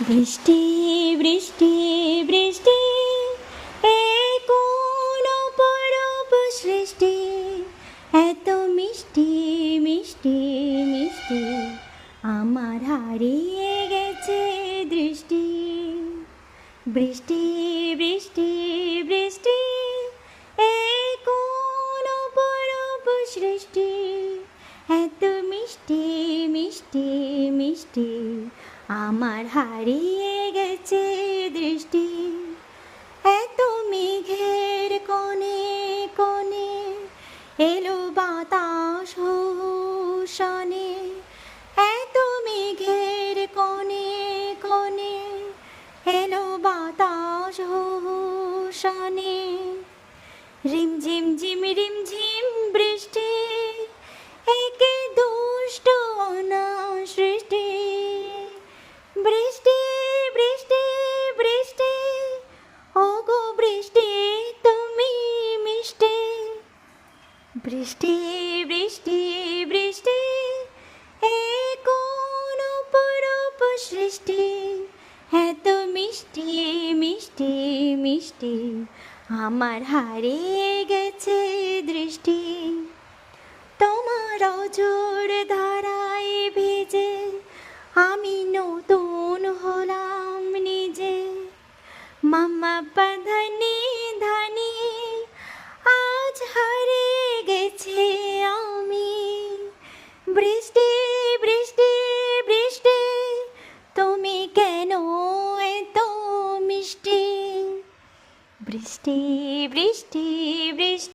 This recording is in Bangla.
বৃষ্টি বৃষ্টি বৃষ্টি এ কোন অপরূপ সৃষ্টি, এত মিষ্টি মিষ্টি মিষ্টি আমার হারিয়ে গেছে দৃষ্টি। বৃষ্টি বৃষ্টি বৃষ্টি এ কোন অপরূপ সৃষ্টি, এত মিষ্টি মিষ্টি মিষ্টি আমার হারিয়ে গেছে দৃষ্টি। এত মেঘের কোণে কোণে এলো বাতাস হোশানে, এত মেঘের কোণে কোণে এলো বাতাস হোশানে। রিমঝিম ঝিম রিমঝিম বৃষ্টি, একে দুষ্ট অনাসৃষ্টি। বৃষ্টি বৃষ্টি বৃষ্টি ওগো বৃষ্টি তুমি মিষ্টি। বৃষ্টি বৃষ্টি বৃষ্টি এ কোন অপরূপ সৃষ্টি, এত মিষ্টি মিষ্টি মিষ্টি আমার হারিয়ে গেছে দৃষ্টি। তোমার অঝোর